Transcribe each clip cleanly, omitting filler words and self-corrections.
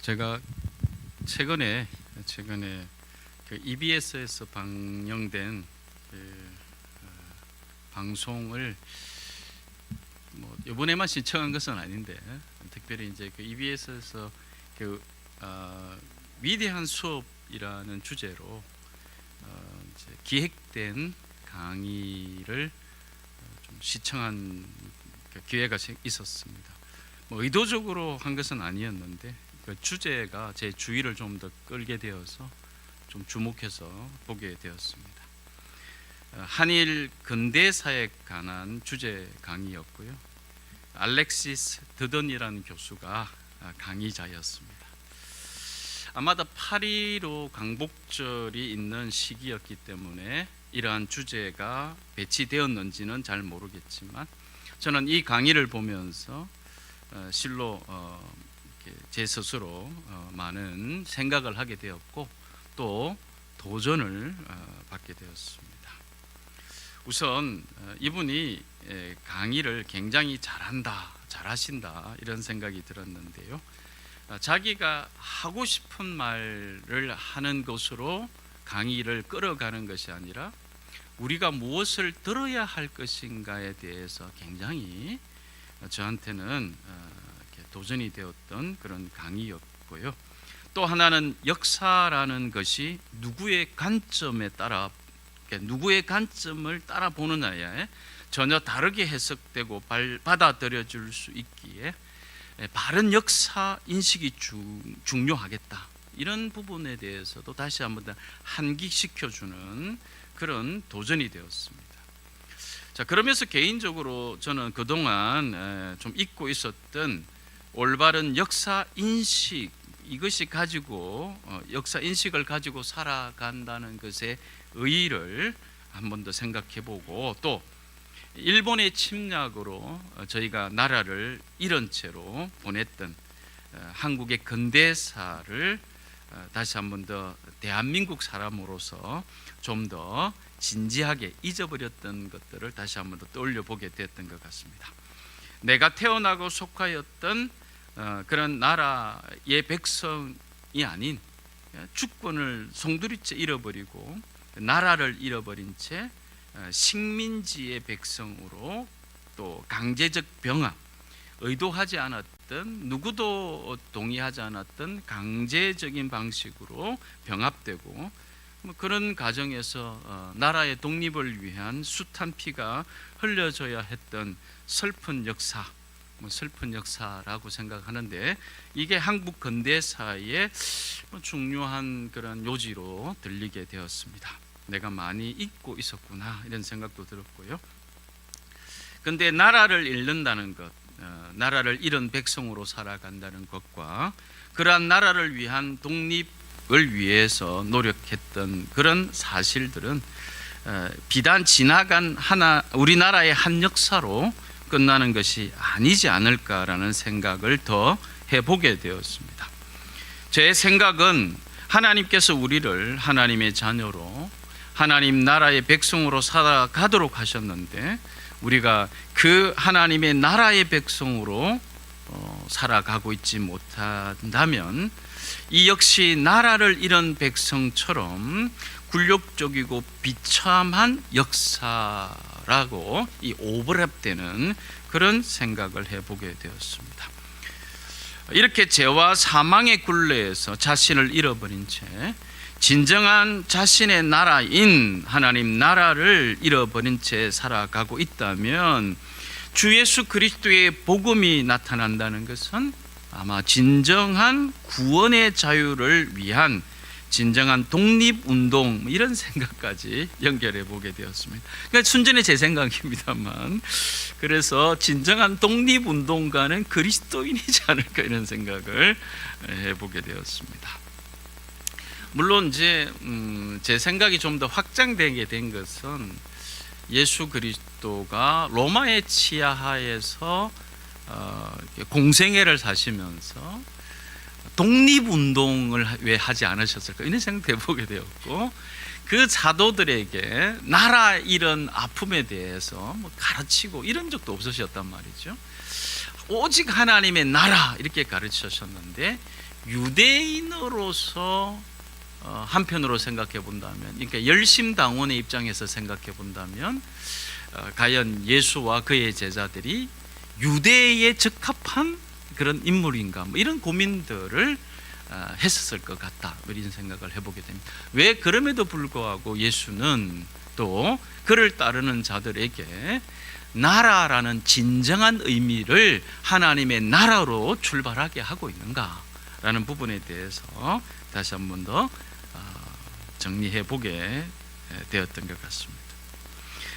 제가 최근에 그 EBS에서 방영된 방송을 이번에만 신청한 것은 아닌데, 특별히 이제 그 EBS에서 위대한 수업이라는 주제로 이제 기획된 강의를 좀 시청한 기회가 있었습니다. 의도적으로 한 것은 아니었는데 그 주제가 제 주의를 좀 더 끌게 되어서 좀 주목해서 보게 되었습니다. 한일 근대사에 관한 주제 강의였고요. 알렉시스 드던이라는 교수가 강의자였습니다. 아마도 8.15 강복절이 있는 시기였기 때문에 이러한 주제가 배치되었는지는 잘 모르겠지만, 저는 이 강의를 보면서 실로 제 스스로 많은 생각을 하게 되었고, 또 도전을 받게 되었습니다. 우선 이분이 강의를 굉장히 잘하신다 이런 생각이 들었는데요. 자기가 하고 싶은 말을 하는 것으로 강의를 끌어가는 것이 아니라 우리가 무엇을 들어야 할 것인가에 대해서 굉장히 저한테는 도전이 되었던 그런 강의였고요. 또 하나는 역사라는 것이 누구의 관점을 따라 보느냐에 전혀 다르게 해석되고 받아들여질 수 있기에 바른 역사 인식이 중요하겠다, 이런 부분에 대해서도 다시 한번 환기시켜주는 그런 도전이 되었습니다. 자, 그러면서 개인적으로 저는 그동안 좀 잊고 있었던 올바른 역사 인식, 이것이 가지고 역사 인식을 가지고 살아간다는 것의 의의를 한 번 더 생각해보고, 또 일본의 침략으로 저희가 나라를 잃은 채로 보냈던 한국의 근대사를 다시 한 번 더 대한민국 사람으로서 좀 더 진지하게 잊어버렸던 것들을 다시 한 번 더 떠올려 보게 됐던 것 같습니다. 내가 태어나고 속하였던 그런 나라의 백성이 아닌 주권을 송두리째 잃어버리고 나라를 잃어버린 채 식민지의 백성으로, 또 강제적 병합, 의도하지 않았던, 누구도 동의하지 않았던 강제적인 방식으로 병합되고, 그런 과정에서 나라의 독립을 위한 숱한 피가 흘려져야 했던 슬픈 역사라고 생각하는데, 이게 한국 근대사의 중요한 그런 요지로 들리게 되었습니다. 내가 많이 잊고 있었구나, 이런 생각도 들었고요. 근데 나라를 잃는다는 것, 나라를 잃은 백성으로 살아간다는 것과 그러한 나라를 위한 독립을 위해서 노력했던 그런 사실들은 비단 지나간 우리나라의 한 역사로 끝나는 것이 아니지 않을까라는 생각을 더 해보게 되었습니다. 제 생각은 하나님께서 우리를 하나님의 자녀로, 하나님 나라의 백성으로 살아가도록 하셨는데, 우리가 그 하나님의 나라의 백성으로 살아가고 있지 못한다면 이 역시 나라를 잃은 백성처럼 굴욕적이고 비참한 역사라고 이 오버랩되는 그런 생각을 해보게 되었습니다. 이렇게 죄와 사망의 굴레에서 자신을 잃어버린 채 진정한 자신의 나라인 하나님 나라를 잃어버린 채 살아가고 있다면, 주 예수 그리스도의 복음이 나타난다는 것은 아마 진정한 구원의 자유를 위한 진정한 독립운동, 이런 생각까지 연결해 보게 되었습니다. 그러니까 순전히 제 생각입니다만, 그래서 진정한 독립운동가는 그리스도인이지 않을까, 이런 생각을 해보게 되었습니다. 물론 이제 제 생각이 좀 더 확장되게 된 것은 예수 그리스도가 로마의 치하하에서 공생애를 사시면서 독립운동을 왜 하지 않으셨을까, 이런 생각도 해보게 되었고, 그 사도들에게 나라 이런 아픔에 대해서 가르치고 이런 적도 없으셨단 말이죠. 오직 하나님의 나라 이렇게 가르치셨는데, 유대인으로서 한편으로 생각해 본다면, 그러니까 열심당원의 입장에서 생각해 본다면 과연 예수와 그의 제자들이 유대에 적합한 그런 인물인가, 뭐 이런 고민들을 했었을 것 같다, 이런 생각을 해보게 됩니다. 왜 그럼에도 불구하고 예수는 또 그를 따르는 자들에게 나라라는 진정한 의미를 하나님의 나라로 출발하게 하고 있는가라는 부분에 대해서 다시 한 번 더 정리해 보게 되었던 것 같습니다.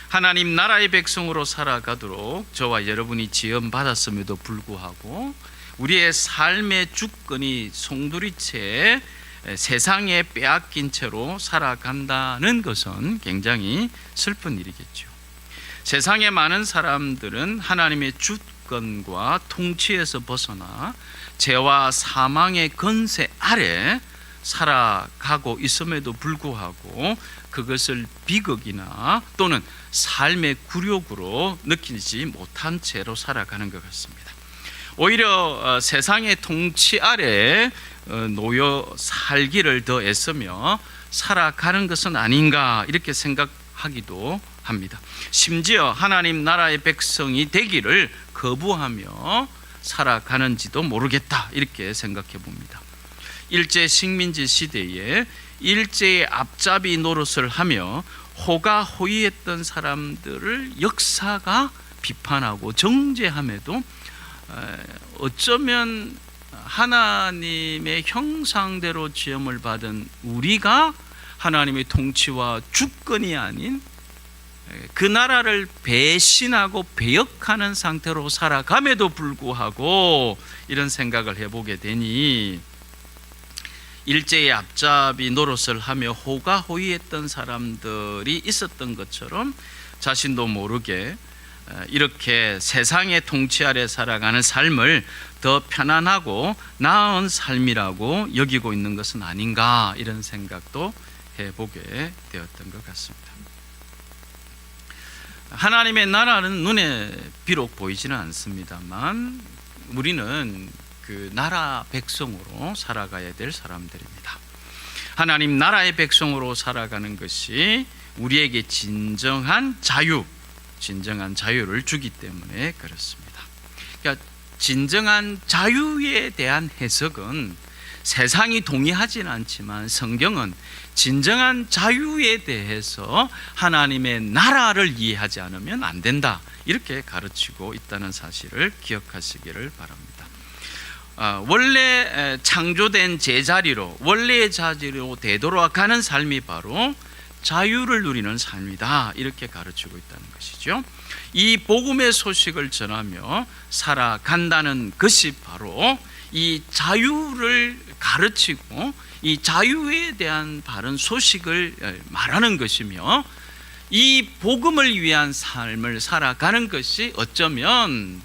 하나님 나라의 백성으로 살아가도록 저와 여러분이 지음받았음에도 불구하고 우리의 삶의 주권이 송두리째 세상에 빼앗긴 채로 살아간다는 것은 굉장히 슬픈 일이겠죠. 세상의 많은 사람들은 하나님의 주권과 통치에서 벗어나 죄와 사망의 권세 아래 살아가고 있음에도 불구하고 그것을 비극이나 또는 삶의 굴욕으로 느끼지 못한 채로 살아가는 것 같습니다. 오히려 세상의 통치 아래 놓여 살기를 더 애쓰며 살아가는 것은 아닌가, 이렇게 생각하기도 합니다. 심지어 하나님 나라의 백성이 되기를 거부하며 살아가는지도 모르겠다, 이렇게 생각해 봅니다. 일제 식민지 시대에 일제의 앞잡이 노릇을 하며 호가호위했던 사람들을 역사가 비판하고 정죄함에도 어쩌면 하나님의 형상대로 지음을 받은 우리가 하나님의 통치와 주권이 아닌 그 나라를 배신하고 배역하는 상태로 살아감에도 불구하고 이런 생각을 해보게 되니, 일제의 앞잡이 노릇을 하며 호가호위했던 사람들이 있었던 것처럼 자신도 모르게 이렇게 세상의 통치 아래 살아가는 삶을 더 편안하고 나은 삶이라고 여기고 있는 것은 아닌가, 이런 생각도 해보게 되었던 것 같습니다. 하나님의 나라는 눈에 비록 보이지는 않습니다만 우리는 그 나라 백성으로 살아가야 될 사람들입니다. 하나님 나라의 백성으로 살아가는 것이 우리에게 진정한 자유를 주기 때문에 그렇습니다. 그러니까 진정한 자유에 대한 해석은 세상이 동의하지는 않지만 성경은 진정한 자유에 대해서 하나님의 나라를 이해하지 않으면 안 된다, 이렇게 가르치고 있다는 사실을 기억하시기를 바랍니다. 원래 창조된 제자리로, 원래의 자리로 되돌아가는 삶이 바로 자유를 누리는 삶이다, 이렇게 가르치고 있다는 것이죠. 이 복음의 소식을 전하며 살아간다는 것이 바로 이 자유를 가르치고 이 자유에 대한 바른 소식을 말하는 것이며, 이 복음을 위한 삶을 살아가는 것이 어쩌면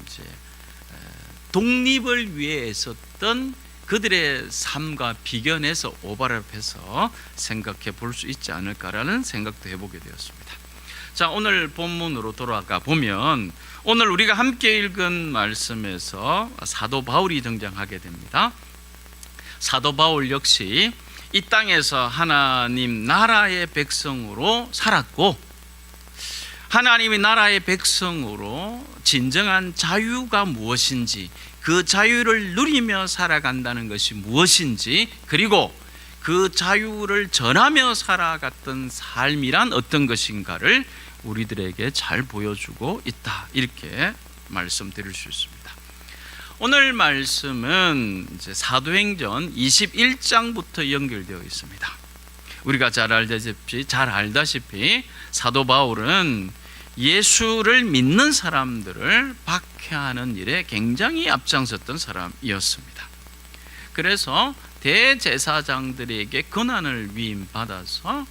이제 독립을 위해 애썼던 그들의 삶과 비견해서 오버랩해서 생각해 볼 수 있지 않을까라는 생각도 해보게 되었습니다. 자, 오늘 본문으로 돌아가 보면 오늘 우리가 함께 읽은 말씀에서 사도 바울이 등장하게 됩니다. 사도 바울 역시 이 땅에서 하나님 나라의 백성으로 살았고, 하나님의 나라의 백성으로 진정한 자유가 무엇인지, 그 자유를 누리며 살아간다는 것이 무엇인지, 그리고 그 자유를 전하며 살아갔던 삶이란 어떤 것인가를 우리들에게 잘 보여주고 있다, 이렇게 말씀드릴 수 있습니다. 오늘 말씀은 이제 사도행전 21장부터 연결되어 있습니다. 우리가 잘 알다시피 사도 바울은 예수를 믿는 사람들을 박해하는 일에 굉장히 앞장섰던 사람이었습니다. 그래서 대제사장들에게 권한을 위임받아서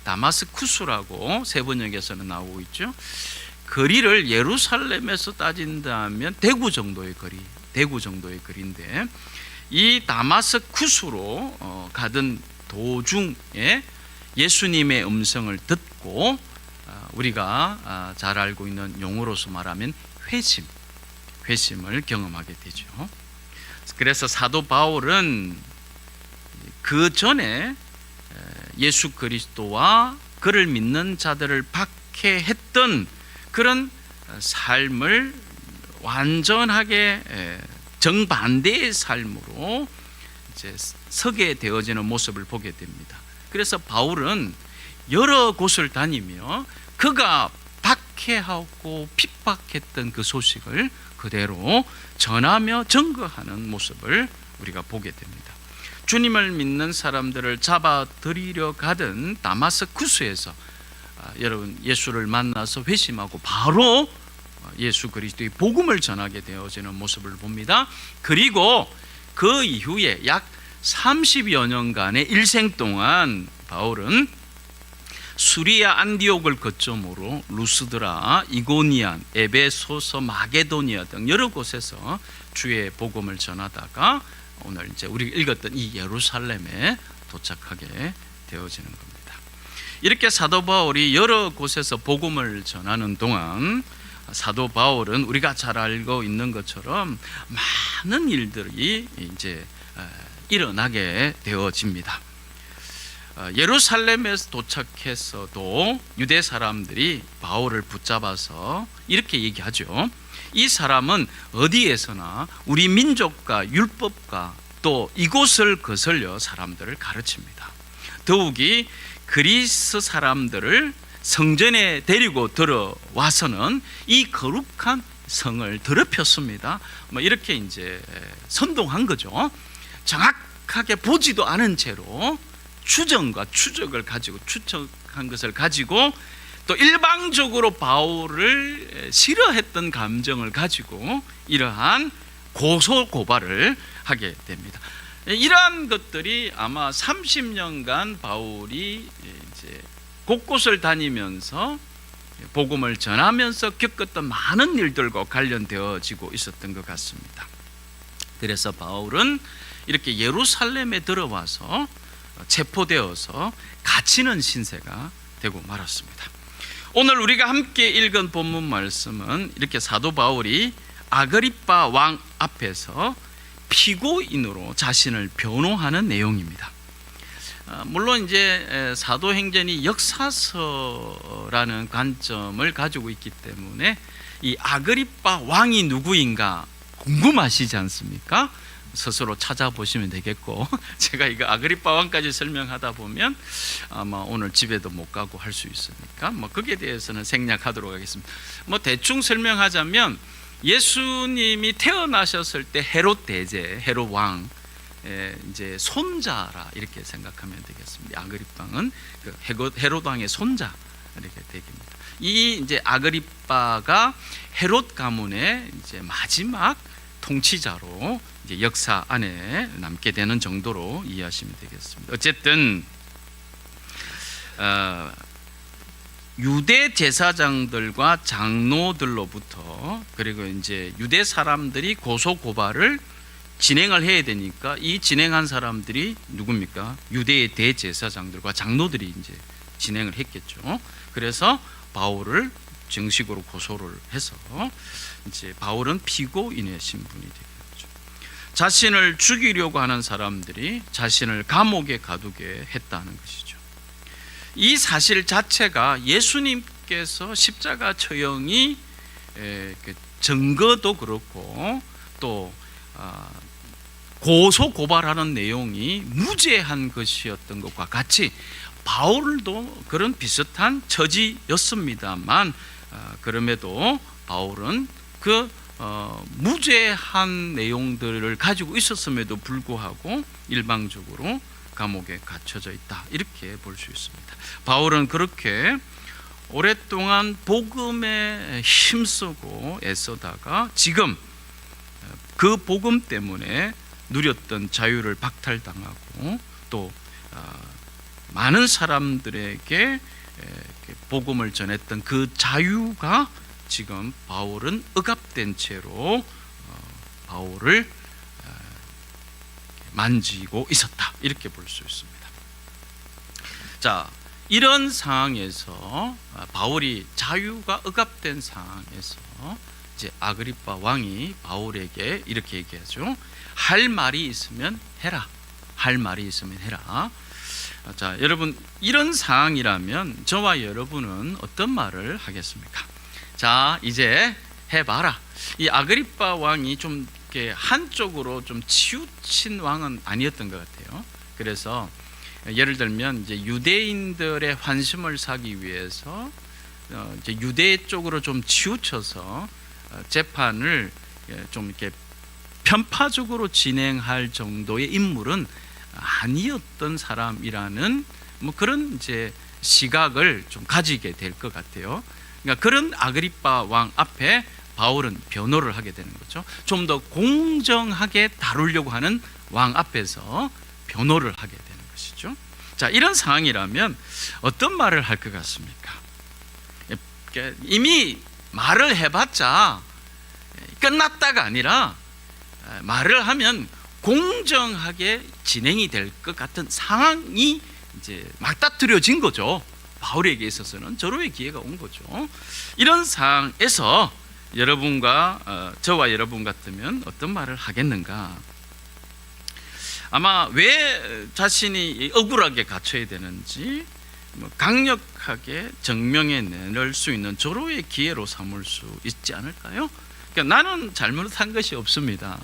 다마스쿠스라고 세번역에서는 나오고 있죠. 거리를 예루살렘에서 따진다면 대구 정도의 거리인데, 이 다마스쿠스로 가던 도중에 예수님의 음성을 듣고 우리가 잘 알고 있는 용어로서 말하면 회심을 경험하게 되죠. 그래서 사도 바울은 그 전에 예수 그리스도와 그를 믿는 자들을 박해했던 그런 삶을 완전하게 정반대의 삶으로 이제 서게 되어지는 모습을 보게 됩니다. 그래서 바울은 여러 곳을 다니며 그가 박해하고 핍박했던 그 소식을 그대로 전하며 증거하는 모습을 우리가 보게 됩니다. 주님을 믿는 사람들을 잡아들이려 가던 다마스쿠스에서 여러분 예수를 만나서 회심하고 바로 예수 그리스도의 복음을 전하게 되어지는 모습을 봅니다. 그리고 그 이후에 약 30여 년간의 일생 동안 바울은 수리아 안디옥을 거점으로 루스드라, 이고니안, 에베소서, 마게도니아 등 여러 곳에서 주의 복음을 전하다가 오늘 이제 우리가 읽었던 이 예루살렘에 도착하게 되어지는 겁니다. 이렇게 사도 바울이 여러 곳에서 복음을 전하는 동안 사도 바울은 우리가 잘 알고 있는 것처럼 많은 일들이 이제 일어나게 되어집니다. 예루살렘에서 도착해서도 유대 사람들이 바울을 붙잡아서 이렇게 얘기하죠. 이 사람은 어디에서나 우리 민족과 율법과 또 이곳을 거슬려 사람들을 가르칩니다. 더욱이 그리스 사람들을 성전에 데리고 들어와서는 이 거룩한 성을 더럽혔습니다. 이렇게 이제 선동한 거죠. 정확하게 보지도 않은 채로 추정과 추적을 가지고 추측한 것을 가지고 또 일방적으로 바울을 싫어했던 감정을 가지고 이러한 고소 고발을 하게 됩니다. 이러한 것들이 아마 30년간 바울이 이제 곳곳을 다니면서 복음을 전하면서 겪었던 많은 일들과 관련되어지고 있었던 것 같습니다. 그래서 바울은 이렇게 예루살렘에 들어와서 체포되어서 갇히는 신세가 되고 말았습니다. 오늘 우리가 함께 읽은 본문 말씀은 이렇게 사도 바울이 아그리빠 왕 앞에서 피고인으로 자신을 변호하는 내용입니다. 물론 이제 사도행전이 역사서라는 관점을 가지고 있기 때문에 이 아그리빠 왕이 누구인가 궁금하시지 않습니까? 스스로 찾아보시면 되겠고 제가 이거 아그리빠 왕까지 설명하다 보면 아마 오늘 집에도 못 가고 할 수 있으니까 거기에 대해서는 생략하도록 하겠습니다. 대충 설명하자면 예수님이 태어나셨을 때 헤롯 대제, 헤롯 왕 이제 손자라 이렇게 생각하면 되겠습니다. 아그리빠는 그 헤롯 왕의 손자 이렇게 되겠습니다. 이 이제 아그리빠가 헤롯 가문의 이제 마지막 통치자로 이제 역사 안에 남게 되는 정도로 이해하시면 되겠습니다. 어쨌든 유대 제사장들과 장로들로부터 그리고 이제 유대 사람들이 고소 고발을 진행을 해야 되니까 이 진행한 사람들이 누굽니까? 유대의 대제사장들과 장로들이 이제 진행을 했겠죠. 그래서 바울을 정식으로 고소를 해서 이제 바울은 피고인의 신분이 되겠죠. 자신을 죽이려고 하는 사람들이 자신을 감옥에 가두게 했다는 것이죠. 이 사실 자체가 예수님께서 십자가 처형이 증거도 그렇고 또 고소 고발하는 내용이 무죄한 것이었던 것과 같이 바울도 그런 비슷한 처지였습니다만 그럼에도 바울은 그 무죄한 내용들을 가지고 있었음에도 불구하고 일방적으로 감옥에 갇혀져 있다 이렇게 볼 수 있습니다. 바울은 그렇게 오랫동안 복음에 힘쓰고 애쓰다가 지금 그 복음 때문에 누렸던 자유를 박탈당하고 또 많은 사람들에게 복음을 전했던 그 자유가 지금 바울은 억압된 채로 바울을 만지고 있었다 이렇게 볼 수 있습니다. 자, 이런 상황에서 바울이 자유가 억압된 상황에서 이제 아그리빠 왕이 바울에게 이렇게 얘기하죠. 할 말이 있으면 해라. 할 말이 있으면 해라. 자, 여러분, 이런 상황이라면 저와 여러분은 어떤 말을 하겠습니까? 자, 이제 해봐라. 이 아그리빠 왕이 좀 이렇게 한쪽으로 좀 치우친 왕은 아니었던 것 같아요. 그래서 예를 들면 이제 유대인들의 환심을 사기 위해서 이제 유대 쪽으로 좀 치우쳐서 재판을 좀 이렇게 편파적으로 진행할 정도의 인물은 아니었던 사람이라는 뭐 그런 이제 시각을 좀 가지게 될 것 같아요. 그러니까 그런 아그리빠 왕 앞에 바울은 변호를 하게 되는 거죠. 좀 더 공정하게 다루려고 하는 왕 앞에서 변호를 하게 되는 것이죠. 자, 이런 상황이라면 어떤 말을 할 것 같습니까? 이미 말을 해봤자 끝났다가 아니라 말을 하면 공정하게 진행이 될 것 같은 상황이 이제 맞닥뜨려진 거죠. 바울에게 있어서는 절호의 기회가 온 거죠. 이런 상황에서 여러분과 저와 여러분 같으면 어떤 말을 하겠는가? 아마 왜 자신이 억울하게 갇혀야 되는지 강력하게 증명해 낼 수 있는 절호의 기회로 삼을 수 있지 않을까요? 그러니까 나는 잘못한 것이 없습니다.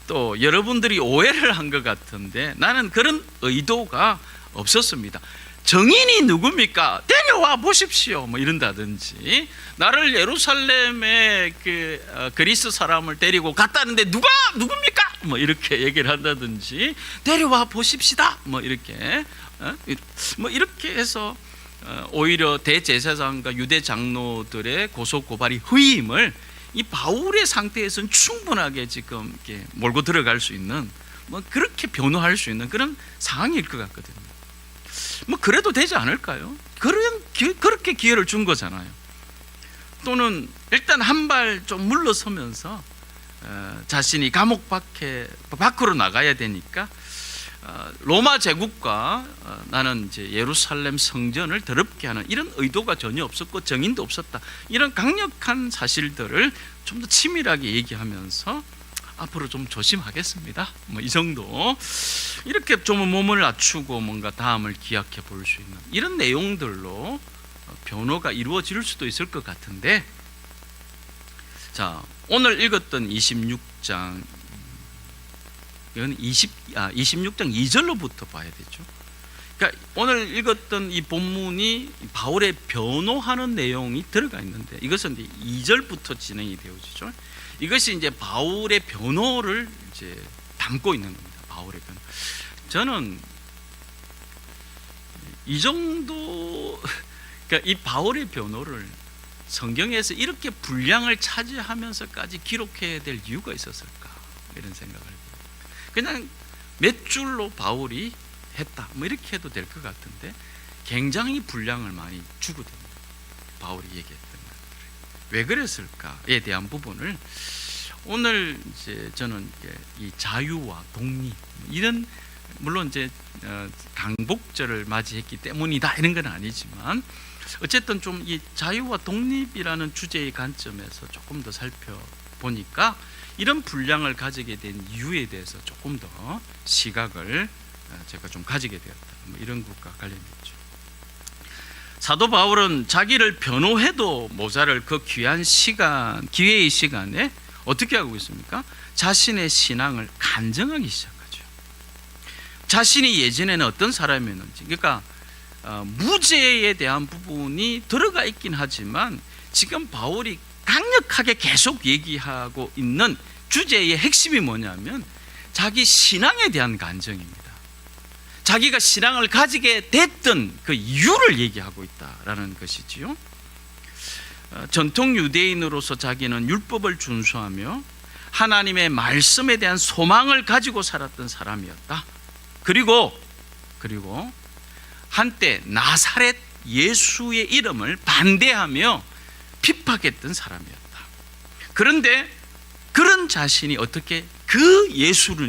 또 여러분들이 오해를 한 것 같은데 나는 그런 의도가 없었습니다. 정인이 누굽니까? 데려와 보십시오. 뭐 이런다든지, 나를 예루살렘에 그리스 사람을 데리고 갔다는데 누굽니까? 뭐 이렇게 얘기를 한다든지, 데려와 보십시다. 뭐 이렇게 해서 오히려 대제사장과 유대 장로들의 고소 고발이 허위임을 이 바울의 상태에서는 충분하게 지금 이렇게 몰고 들어갈 수 있는, 뭐 그렇게 변호할 수 있는 그런 상황일 것 같거든요. 뭐 그래도 되지 않을까요? 그렇게 기회를 준 거잖아요. 또는 일단 한 발 좀 물러서면서 자신이 감옥 밖으로 나가야 되니까 로마 제국과 나는 이제 예루살렘 성전을 더럽게 하는 이런 의도가 전혀 없었고 정인도 없었다. 이런 강력한 사실들을 좀 더 치밀하게 얘기하면서 앞으로 좀 조심하겠습니다. 뭐 이 정도, 이렇게 좀 몸을 낮추고 뭔가 다음을 기약해 볼 수 있는 이런 내용들로 변호가 이루어질 수도 있을 것 같은데, 자, 오늘 읽었던 26장, 이건 26장 2절로부터 봐야 되죠. 그러니까 오늘 읽었던 이 본문이 바울의 변호하는 내용이 들어가 있는데, 이것은 이제 2절부터 진행이 되어지죠. 이것이 이제 바울의 변호를 이제 담고 있는 겁니다. 바울의 변호. 저는 이 정도, 그러니까 이 바울의 변호를 성경에서 이렇게 분량을 차지하면서까지 기록해야 될 이유가 있었을까, 이런 생각을 해요. 그냥 몇 줄로 바울이 했다, 뭐 이렇게 해도 될 것 같은데 굉장히 분량을 많이 주거든요. 바울이 얘기했던 것들이 왜 그랬을까에 대한 부분을 오늘 이제 저는 이 자유와 독립, 이런, 물론 이제 강복절을 맞이했기 때문이다 이런 건 아니지만, 어쨌든 좀 이 자유와 독립이라는 주제의 관점에서 조금 더 살펴보니까 이런 분량을 가지게 된 이유에 대해서 조금 더 시각을 제가 좀 가지게 되었다, 뭐 이런 것과 관련이 있죠. 사도 바울은 자기를 변호해도 모자랄 그 귀한 시간, 기회의 시간에 어떻게 하고 있습니까? 자신의 신앙을 간증하기 시작하죠. 자신이 예전에는 어떤 사람이었는지, 그러니까 무죄에 대한 부분이 들어가 있긴 하지만 지금 바울이 강력하게 계속 얘기하고 있는 주제의 핵심이 뭐냐면 자기 신앙에 대한 간증입니다. 자기가 신앙을 가지게 됐던 그 이유를 얘기하고 있다라는 것이지요. 전통 유대인으로서 자기는 율법을 준수하며 하나님의 말씀에 대한 소망을 가지고 살았던 사람이었다. 그리고 한때 나사렛 예수의 이름을 반대하며 핍박했던 사람이었다. 그런데 그런 자신이 어떻게 그 예수를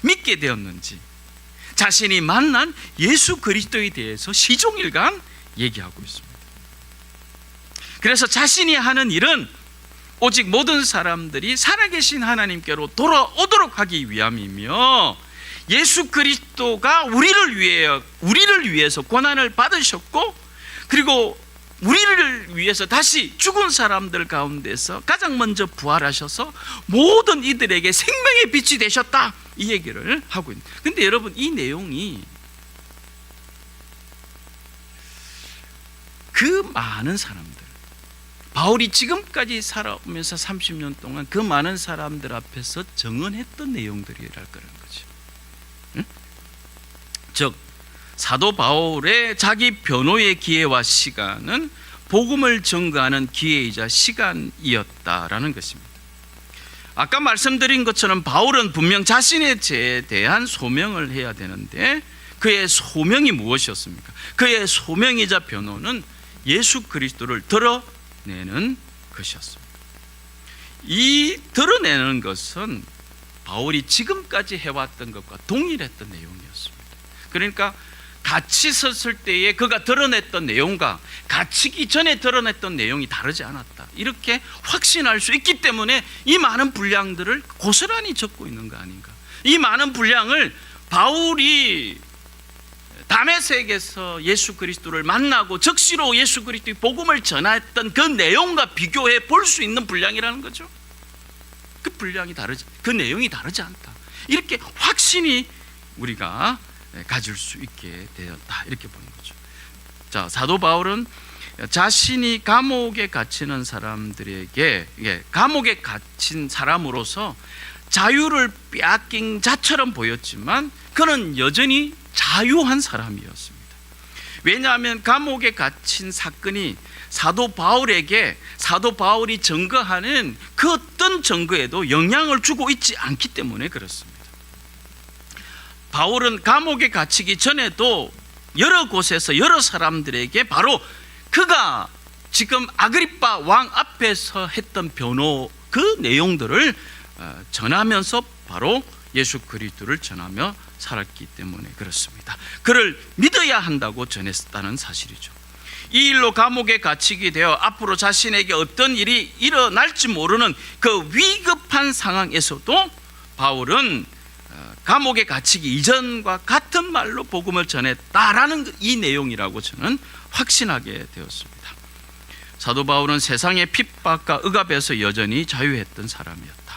믿게 되었는지, 자신이 만난 예수 그리스도에 대해서 시종일관 얘기하고 있습니다. 그래서 자신이 하는 일은 오직 모든 사람들이 살아계신 하나님께로 돌아오도록 하기 위함이며, 예수 그리스도가 우리를 위해서 고난을 받으셨고, 그리고 우리를 위해서 다시 죽은 사람들 가운데서 가장 먼저 부활하셔서 모든 이들에게 생명의 빛이 되셨다, 이 얘기를 하고 있는. 근데 여러분, 이 내용이 그 많은 사람들, 바울이 지금까지 살아오면서 30년 동안 그 많은 사람들 앞에서 정언했던 내용들이랄 거라는 거죠. 응? 즉 사도 바울의 자기 변호의 기회와 시간은 복음을 전가하는 기회이자 시간이었다라는 것입니다. 아까 말씀드린 것처럼 바울은 분명 자신에 대한 소명을 해야 되는데, 그의 소명이 무엇이었습니까? 그의 소명이자 변호는 예수 그리스도를 드러내는 것이었습니다. 이 드러내는 것은 바울이 지금까지 해왔던 것과 동일했던 내용이었습니다. 그러니까 같이 섰을 때에 그가 드러냈던 내용과 갇히기 전에 드러냈던 내용이 다르지 않았다, 이렇게 확신할 수 있기 때문에 이 많은 분량들을 고스란히 적고 있는 거 아닌가. 이 많은 분량을 바울이 다메섹에서 예수 그리스도를 만나고 적시로 예수 그리스도의 복음을 전했던 그 내용과 비교해 볼 수 있는 분량이라는 거죠. 그 분량이 다르지, 그 내용이 다르지 않다, 이렇게 확신이 우리가 가질 수 있게 되었다, 이렇게 보는 거죠. 자, 사도 바울은 자신이 감옥에 갇히는 사람들에게, 감옥에 갇힌 사람으로서 자유를 빼앗긴 자처럼 보였지만 그는 여전히 자유한 사람이었습니다. 왜냐하면 감옥에 갇힌 사건이 사도 바울이 증거하는 그 어떤 증거에도 영향을 주고 있지 않기 때문에 그렇습니다. 바울은 감옥에 갇히기 전에도 여러 곳에서 여러 사람들에게 바로 그가 지금 아그리빠 왕 앞에서 했던 변호, 그 내용들을 전하면서 바로 예수 그리스도를 전하며 살았기 때문에 그렇습니다. 그를 믿어야 한다고 전했다는 사실이죠. 이 일로 감옥에 갇히게 되어 앞으로 자신에게 어떤 일이 일어날지 모르는 그 위급한 상황에서도 바울은 감옥에 갇히기 이전과 같은 말로 복음을 전했다라는 이 내용이라고 저는 확신하게 되었습니다. 사도 바울은 세상의 핍박과 억압에서 여전히 자유했던 사람이었다.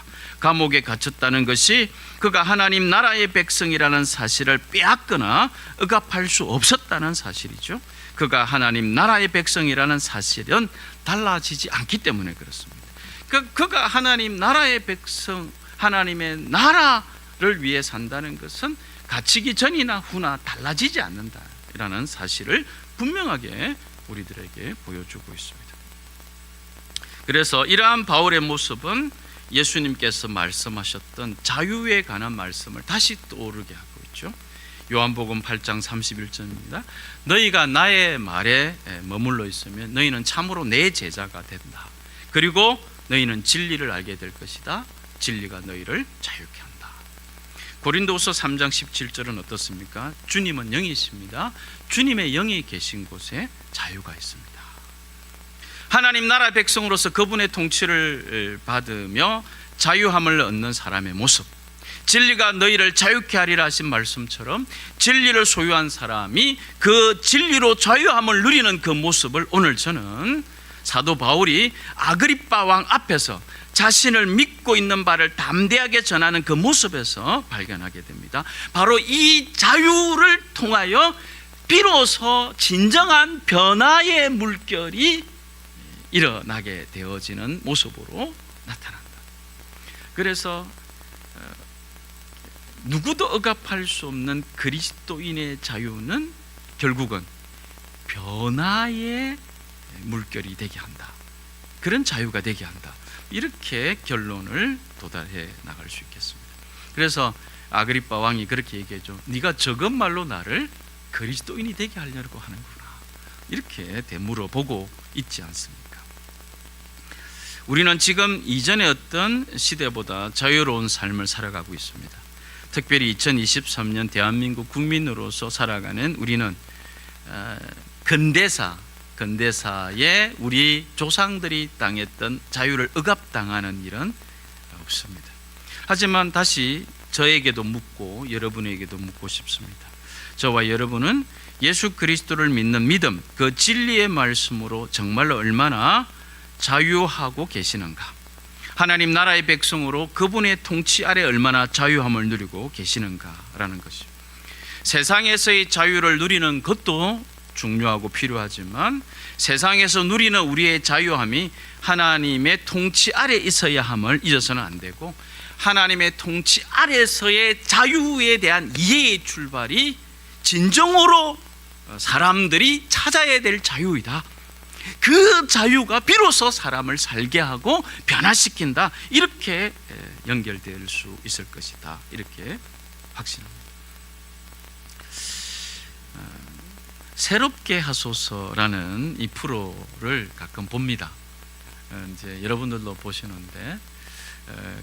감옥에 갇혔다는 것이 그가 하나님 나라의 백성이라는 사실을 빼앗거나 억압할 수 없었다는 사실이죠. 그가 하나님 나라의 백성이라는 사실은 달라지지 않기 때문에 그렇습니다. 그가 하나님 나라의 백성, 하나님의 나라를 위해 산다는 것은 갇히기 전이나 후나 달라지지 않는다라는 사실을 분명하게 우리들에게 보여주고 있습니다. 그래서 이러한 바울의 모습은 예수님께서 말씀하셨던 자유에 관한 말씀을 다시 떠오르게 하고 있죠. 요한복음 8장 31절입니다. 너희가 나의 말에 머물러 있으면 너희는 참으로 내 제자가 된다. 그리고 너희는 진리를 알게 될 것이다. 진리가 너희를 자유케 한다. 고린도후서 3장 17절은 어떻습니까? 주님은 영이십니다. 주님의 영이 계신 곳에 자유가 있습니다. 하나님 나라 백성으로서 그분의 통치를 받으며 자유함을 얻는 사람의 모습, 진리가 너희를 자유케 하리라 하신 말씀처럼 진리를 소유한 사람이 그 진리로 자유함을 누리는 그 모습을 오늘 저는 사도 바울이 아그리빠 왕 앞에서 자신을 믿고 있는 바를 담대하게 전하는 그 모습에서 발견하게 됩니다. 바로 이 자유를 통하여 비로소 진정한 변화의 물결이 일어나게 되어지는 모습으로 나타난다. 그래서 누구도 억압할 수 없는 그리스도인의 자유는 결국은 변화의 물결이 되게 한다. 그런 자유가 되게 한다. 이렇게 결론을 도달해 나갈 수 있겠습니다. 그래서 아그리빠 왕이 그렇게 얘기했죠. 네가 저것말로 나를 그리스도인이 되게 하려고 하는구나. 이렇게 되물어 보고 있지 않습니까? 우리는 지금 이전의 어떤 시대보다 자유로운 삶을 살아가고 있습니다. 특별히 2023년 대한민국 국민으로서 살아가는 우리는 근대사, 근대사에 우리 조상들이 당했던 자유를 억압당하는 일은 없습니다. 하지만 다시 저에게도 묻고 여러분에게도 묻고 싶습니다. 저와 여러분은 예수 그리스도를 믿는 믿음, 그 진리의 말씀으로 정말로 얼마나 자유하고 계시는가? 하나님 나라의 백성으로 그분의 통치 아래 얼마나 자유함을 누리고 계시는가라는 것이죠. 세상에서의 자유를 누리는 것도 중요하고 필요하지만 세상에서 누리는 우리의 자유함이 하나님의 통치 아래 있어야 함을 잊어서는 안 되고, 하나님의 통치 아래서의 자유에 대한 이해의 출발이 진정으로 사람들이 찾아야 될 자유이다. 그 자유가 비로소 사람을 살게 하고 변화시킨다. 이렇게 연결될 수 있을 것이다. 이렇게 확신합니다. 새롭게 하소서라는 이 프로를 가끔 봅니다. 이제 여러분들도 보시는데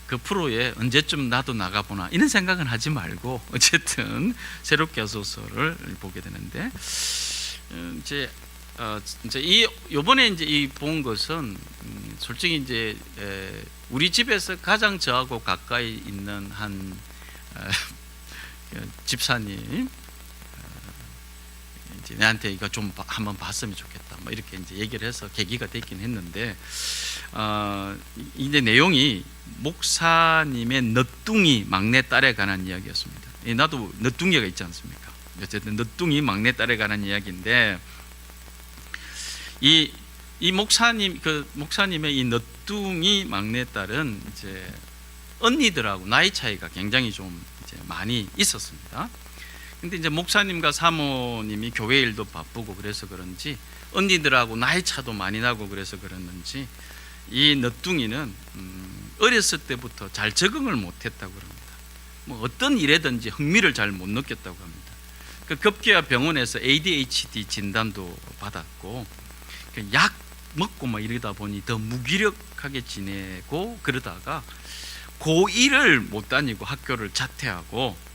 그 프로에 언제쯤 나도 나가보나 이런 생각은 하지 말고 어쨌든 새롭게 하소서를 보게 되는데, 이제 요번에 이제 이 본 것은 솔직히 이제 우리 집에서 가장 저하고 가까이 있는 한 집사님 이제 내한테 이거 좀 한번 봤으면 좋겠다, 뭐 이렇게 이제 얘기를 해서 계기가 됐긴 했는데, 이제 내용이 목사님의 너뚱이 막내딸에 관한 이야기였습니다. 나도 너뚱이가 있지 않습니까? 어쨌든 너뚱이 막내딸에 관한 이야기인데, 이 목사님, 그 목사님의 이 너뚱이 막내딸은 이제 언니들하고 나이 차이가 굉장히 좀 이제 많이 있었습니다. 근데 이제 목사님과 사모님이 교회 일도 바쁘고 그래서 그런지 언니들하고 나이 차도 많이 나고 그래서 그랬는지 이 너뚱이는 어렸을 때부터 잘 적응을 못했다고 합니다. 뭐 어떤 일에든지 흥미를 잘 못 느꼈다고 합니다. 그 급기야 병원에서 ADHD 진단도 받았고, 약 먹고 막 이러다 보니 더 무기력하게 지내고, 그러다가 고1을 못 다니고 학교를 자퇴하고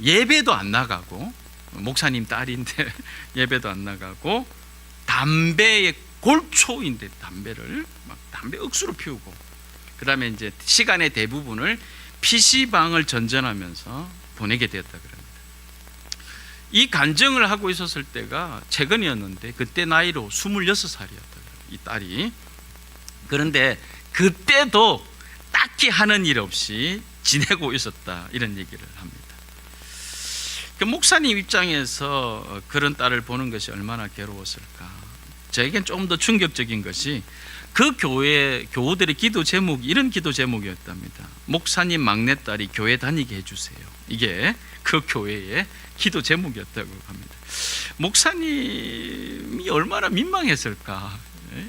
예배도 안 나가고, 목사님 딸인데 예배도 안 나가고, 담배의 골초인데 담배를 막 담배 억수로 피우고, 그 다음에 이제 시간의 대부분을 PC방을 전전하면서 보내게 되었다 그럽니다. 이 간증을 하고 있었을 때가 최근이었는데 그때 나이로 26살이었다 이 딸이. 그런데 그때도 딱히 하는 일 없이 지내고 있었다, 이런 얘기를 합니다. 그 목사님 입장에서 그런 딸을 보는 것이 얼마나 괴로웠을까. 저에겐 조금 더 충격적인 것이 그 교우들의 기도 제목이 이런 기도 제목이었답니다. 목사님 막내딸이 교회 다니게 해주세요. 이게 그 교회의 기도 제목이었다고 합니다. 목사님이 얼마나 민망했을까.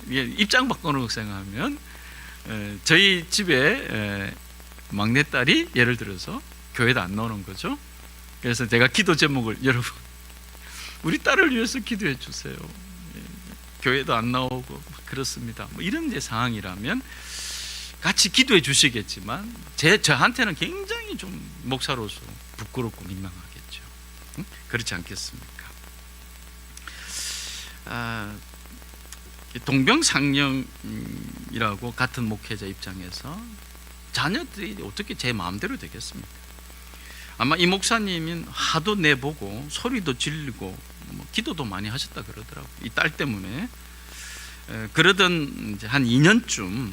입장 바꿔놓고 생각하면, 저희 집에 막내딸이 예를 들어서 교회도 안 나오는 거죠. 그래서 제가 기도 제목을, 여러분 우리 딸을 위해서 기도해 주세요. 교회도 안 나오고 그렇습니다. 뭐 이런 제 상황이라면 같이 기도해 주시겠지만 저한테는 굉장히 좀 목사로서 부끄럽고 민망하겠죠. 그렇지 않겠습니까? 동병상련이라고 같은 목회자 입장에서 자녀들이 어떻게 제 마음대로 되겠습니까? 아마 이 목사님은 하도 내보고 소리도 질리고 뭐 기도도 많이 하셨다 그러더라고요. 이 딸 때문에. 그러던 이제 한 2년쯤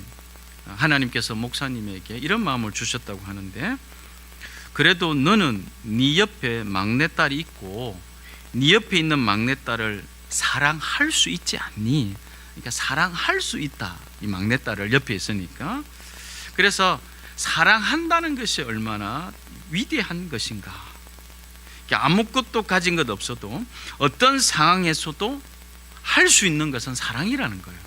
하나님께서 목사님에게 이런 마음을 주셨다고 하는데, 그래도 너는 네 옆에 막내딸이 있고 네 옆에 있는 막내딸을 사랑할 수 있지 않니? 그러니까 사랑할 수 있다, 이 막내딸을 옆에 있으니까. 그래서 사랑한다는 것이 얼마나 위대한 것인가. 아무것도 가진 것 없어도 어떤 상황에서도 할 수 있는 것은 사랑이라는 거예요.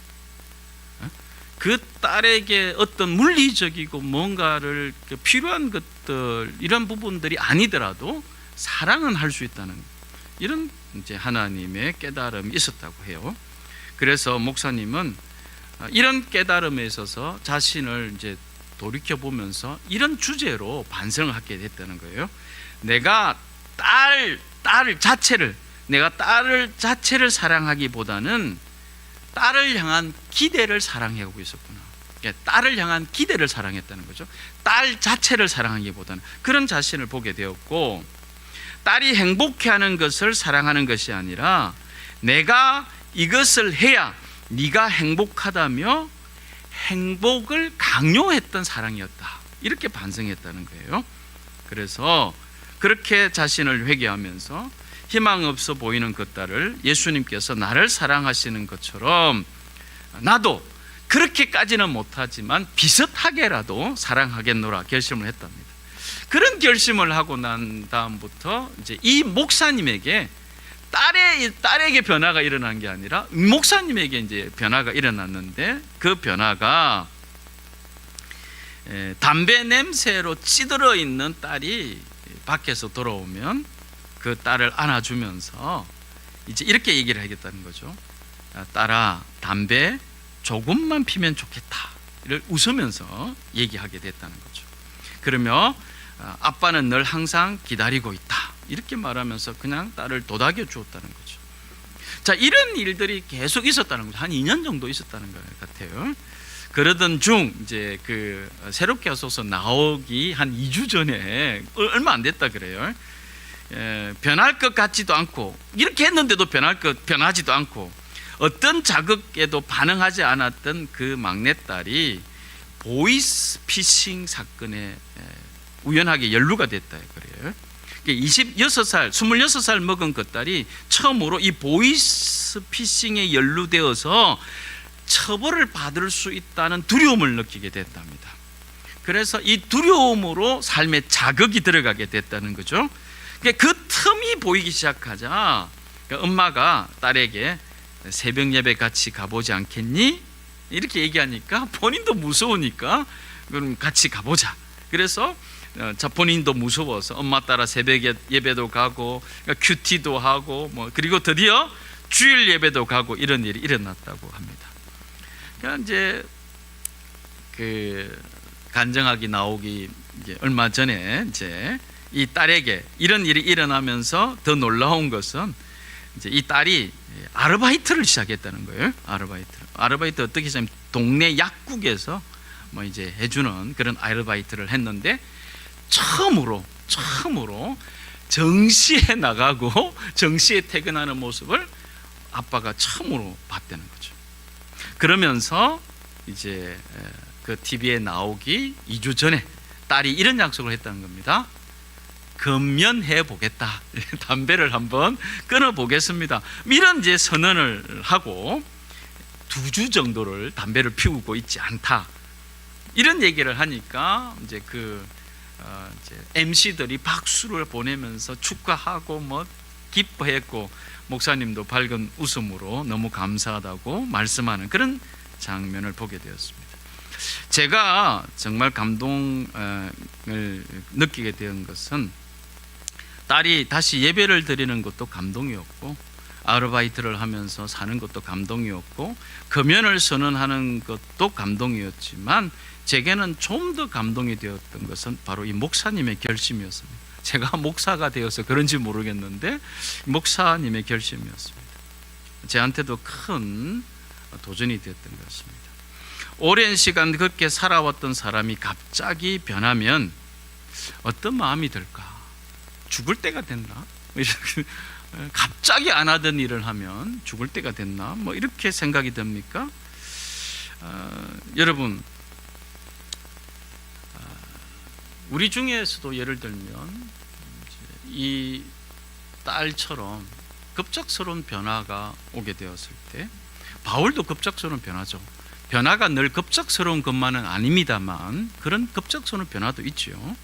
그 딸에게 어떤 물리적이고 뭔가를 필요한 것들, 이런 부분들이 아니더라도 사랑은 할 수 있다는, 이런 이제 하나님의 깨달음이 있었다고 해요. 그래서 목사님은 이런 깨달음에 있어서 자신을 이제 돌이켜 보면서 이런 주제로 반성을 하게 됐다는 거예요. 내가 딸 자체를 사랑하기보다는 딸을 향한 기대를 사랑하고 있었구나. 딸을 향한 기대를 사랑했다는 거죠. 딸 자체를 사랑하기보다는 그런 자신을 보게 되었고, 딸이 행복해하는 것을 사랑하는 것이 아니라 내가 이것을 해야 네가 행복하다며 행복을 강요했던 사랑이었다, 이렇게 반성했다는 거예요. 그래서 그렇게 자신을 회개하면서 희망 없어 보이는 그 딸을 예수님께서 나를 사랑하시는 것처럼 나도 그렇게까지는 못하지만 비슷하게라도 사랑하겠노라 결심을 했답니다. 그런 결심을 하고 난 다음부터 이제 이 목사님에게 딸에게 변화가 일어난 게 아니라 목사님에게 이제 변화가 일어났는데, 그 변화가 담배 냄새로 찌들어 있는 딸이 밖에서 돌아오면 그 딸을 안아주면서 이제 이렇게 얘기를 하겠다는 거죠. 딸아, 담배 조금만 피면 좋겠다를 웃으면서 얘기하게 됐다는 거죠. 그러며 아빠는 널 항상 기다리고 있다, 이렇게 말하면서 그냥 딸을 도닥여 주었다는 거죠. 자, 이런 일들이 계속 있었다는 거죠. 한 2년 정도 있었다는 것 같아요. 그러던 중 이제 그 새롭게 하소서 나오기 한 2주 전에, 얼마 안 됐다 그래요. 변할 것 같지도 않고, 이렇게 했는데도 변하지도 않고, 어떤 자극에도 반응하지 않았던 그 막내딸이 보이스피싱 사건에 우연하게 연루가 됐다 그래요. 26살 먹은 그 딸이 처음으로 이 보이스피싱에 연루되어서 처벌을 받을 수 있다는 두려움을 느끼게 됐답니다. 그래서 이 두려움으로 삶에 자극이 들어가게 됐다는 거죠. 그 틈이 보이기 시작하자 엄마가 딸에게 새벽 예배 같이 가보지 않겠니? 이렇게 얘기하니까 본인도 무서우니까 그럼 같이 가보자. 그래서 본인도 무서워서 엄마 따라 새벽 예배도 가고 큐티도 하고 그리고 드디어 주일 예배도 가고 이런 일이 일어났다고 합니다. 그러니까 이제 그 간증하기 나오기 이제 얼마 전에 이제 이 딸에게 이런 일이 일어나면서 더 놀라운 것은 이제 이 딸이 아르바이트를 시작했다는 거예요. 아르바이트 어떻게 하냐면 동네 약국에서 이제 해주는 그런 아르바이트를 했는데 처음으로 정시에 나가고 정시에 퇴근하는 모습을 아빠가 처음으로 봤다는 거죠. 그러면서 이제 그 TV에 나오기 2주 전에 딸이 이런 약속을 했다는 겁니다. 금연해 보겠다. 담배를 한번 끊어 보겠습니다. 이런 이제 선언을 하고 2주 정도를 담배를 피우고 있지 않다. 이런 얘기를 하니까 이제 이제 MC들이 박수를 보내면서 축하하고 기뻐했고, 목사님도 밝은 웃음으로 너무 감사하다고 말씀하는 그런 장면을 보게 되었습니다. 제가 정말 감동을 느끼게 된 것은 딸이 다시 예배를 드리는 것도 감동이었고, 아르바이트를 하면서 사는 것도 감동이었고, 금연을 선언하는 것도 감동이었지만 제게는 좀 더 감동이 되었던 것은 바로 이 목사님의 결심이었습니다. 제가 목사가 되어서 그런지 모르겠는데 목사님의 결심이었습니다. 저한테도 큰 도전이 되었던 것 같습니다. 오랜 시간 그렇게 살아왔던 사람이 갑자기 변하면 어떤 마음이 들까? 죽을 때가 됐나? 갑자기 안 하던 일을 하면 죽을 때가 됐나? 이렇게 생각이 듭니까? 여러분, 우리 중에서도 예를 들면 이 딸처럼 급작스러운 변화가 오게 되었을 때, 바울도 급작스러운 변화죠. 변화가 늘 급작스러운 것만은 아닙니다만 그런 급작스러운 변화도 있죠.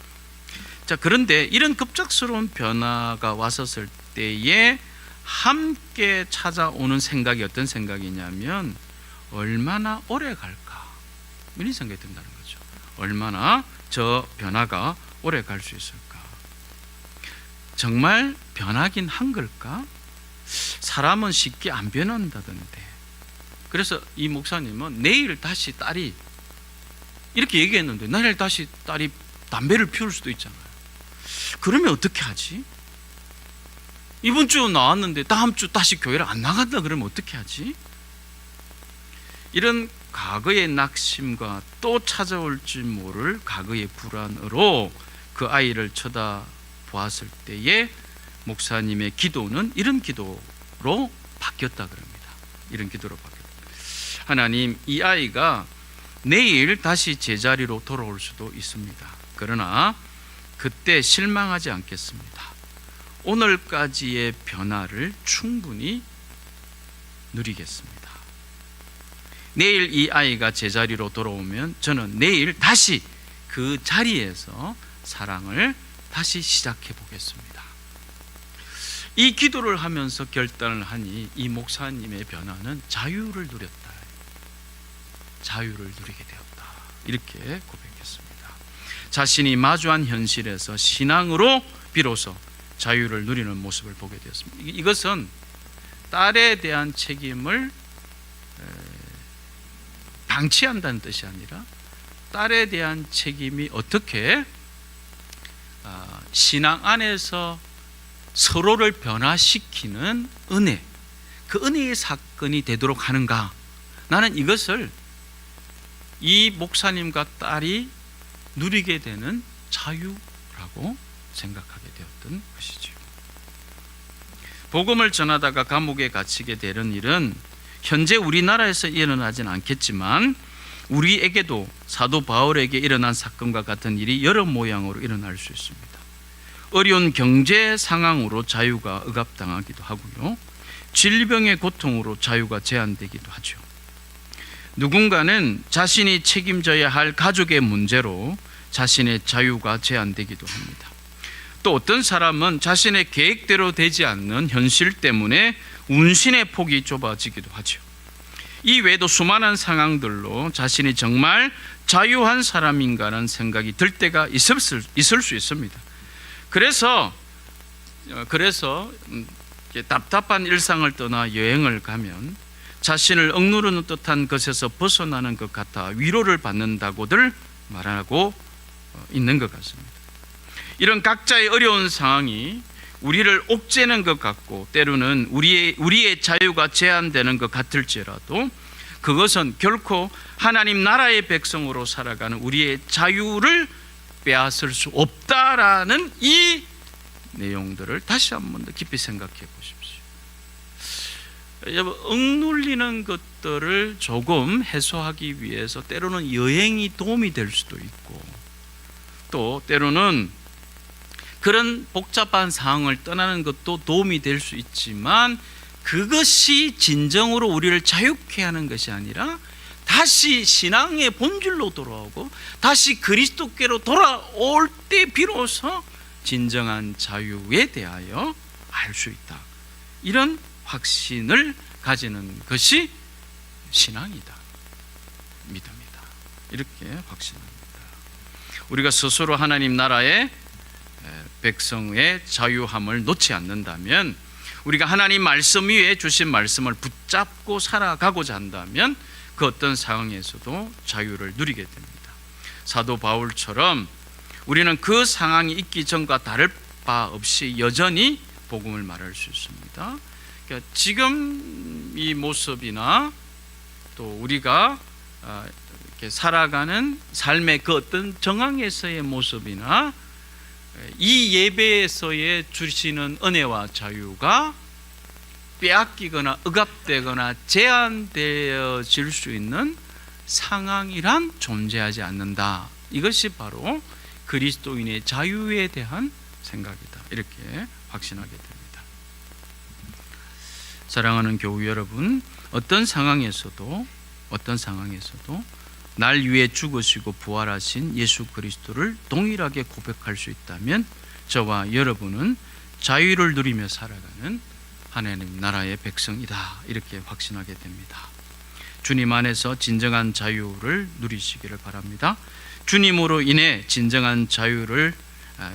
자, 그런데 이런 급작스러운 변화가 왔었을 때에 함께 찾아오는 생각이 어떤 생각이냐면 얼마나 오래 갈까, 이런 생각이 든다는 거죠. 얼마나 저 변화가 오래 갈 수 있을까? 정말 변하긴 한 걸까? 사람은 쉽게 안 변한다던데. 그래서 이 목사님은 내일 다시 딸이 이렇게 얘기했는데 내일 다시 딸이 담배를 피울 수도 있잖아요. 그러면 어떻게 하지? 이번 주 나왔는데 다음 주 다시 교회를 안 나간다 그러면 어떻게 하지? 이런 과거의 낙심과 또 찾아올지 모를 과거의 불안으로 그 아이를 쳐다보았을 때에 목사님의 기도는 이런 기도로 바뀌었다 그럽니다. 이런 기도로 바뀌었다. 하나님, 이 아이가 내일 다시 제자리로 돌아올 수도 있습니다. 그러나 그때 실망하지 않겠습니다. 오늘까지의 변화를 충분히 누리겠습니다. 내일 이 아이가 제자리로 돌아오면 저는 내일 다시 그 자리에서 사랑을 다시 시작해 보겠습니다. 이 기도를 하면서 결단을 하니 이 목사님의 변화는 자유를 누렸다. 자유를 누리게 되었다. 이렇게 고백했습니다. 자신이 마주한 현실에서 신앙으로 비로소 자유를 누리는 모습을 보게 되었습니다. 이것은 딸에 대한 책임을 방치한다는 뜻이 아니라 딸에 대한 책임이 어떻게 신앙 안에서 서로를 변화시키는 은혜, 그 은혜의 사건이 되도록 하는가. 나는 이것을 이 목사님과 딸이 누리게 되는 자유라고 생각하게 되었던 것이죠. 복음을 전하다가 감옥에 갇히게 되는 일은 현재 우리나라에서 일어나지는 않겠지만 우리에게도 사도 바울에게 일어난 사건과 같은 일이 여러 모양으로 일어날 수 있습니다. 어려운 경제 상황으로 자유가 억압당하기도 하고요, 질병의 고통으로 자유가 제한되기도 하죠. 누군가는 자신이 책임져야 할 가족의 문제로 자신의 자유가 제한되기도 합니다. 또 어떤 사람은 자신의 계획대로 되지 않는 현실 때문에 운신의 폭이 좁아지기도 하죠. 이 외에도 수많은 상황들로 자신이 정말 자유한 사람인가라는 생각이 들 때가 있을 수 있습니다. 그래서 답답한 일상을 떠나 여행을 가면 자신을 억누르는 듯한 것에서 벗어나는 것 같아 위로를 받는다고들 말하고 있는 것 같습니다. 이런 각자의 어려운 상황이 우리를 옥죄는 것 같고 때로는 우리의 자유가 제한되는 것 같을지라도 그것은 결코 하나님 나라의 백성으로 살아가는 우리의 자유를 빼앗을 수 없다라는 이 내용들을 다시 한 번 더 깊이 생각해 보십시오. 여러분, 억눌리는 것들을 조금 해소하기 위해서 때로는 여행이 도움이 될 수도 있고, 또 때로는 그런 복잡한 상황을 떠나는 것도 도움이 될 수 있지만 그것이 진정으로 우리를 자유케 하는 것이 아니라 다시 신앙의 본질로 돌아오고 다시 그리스도께로 돌아올 때 비로소 진정한 자유에 대하여 알 수 있다. 이런 확신을 가지는 것이 신앙이다, 믿음이다. 이렇게 확신합니다. 우리가 스스로 하나님 나라의 백성의 자유함을 놓지 않는다면, 우리가 하나님 말씀 위에 주신 말씀을 붙잡고 살아가고자 한다면 그 어떤 상황에서도 자유를 누리게 됩니다. 사도 바울처럼 우리는 그 상황이 있기 전과 다를 바 없이 여전히 복음을 말할 수 있습니다. 그러니까 지금 이 모습이나 또 우리가 이렇게 살아가는 삶의 그 어떤 정황에서의 모습이나 이 예배에서의 주시는 은혜와 자유가 빼앗기거나 억압되거나 제한되어질 수 있는 상황이란 존재하지 않는다. 이것이 바로 그리스도인의 자유에 대한 생각이다. 이렇게 확신하게 됩니다. 사랑하는 교우 여러분, 어떤 상황에서도 날 위해 죽으시고 부활하신 예수 그리스도를 동일하게 고백할 수 있다면 저와 여러분은 자유를 누리며 살아가는 하나님 나라의 백성이다. 이렇게 확신하게 됩니다. 주님 안에서 진정한 자유를 누리시기를 바랍니다. 주님으로 인해 진정한 자유를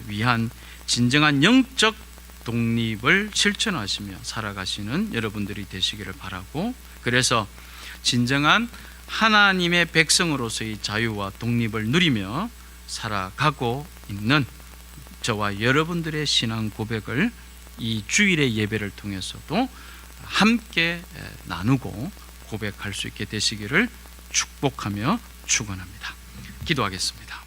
위한 진정한 영적 독립을 실천하시며 살아가시는 여러분들이 되시기를 바라고, 그래서 진정한 하나님의 백성으로서의 자유와 독립을 누리며 살아가고 있는 저와 여러분들의 신앙 고백을 이 주일의 예배를 통해서도 함께 나누고 고백할 수 있게 되시기를 축복하며 축원합니다. 기도하겠습니다.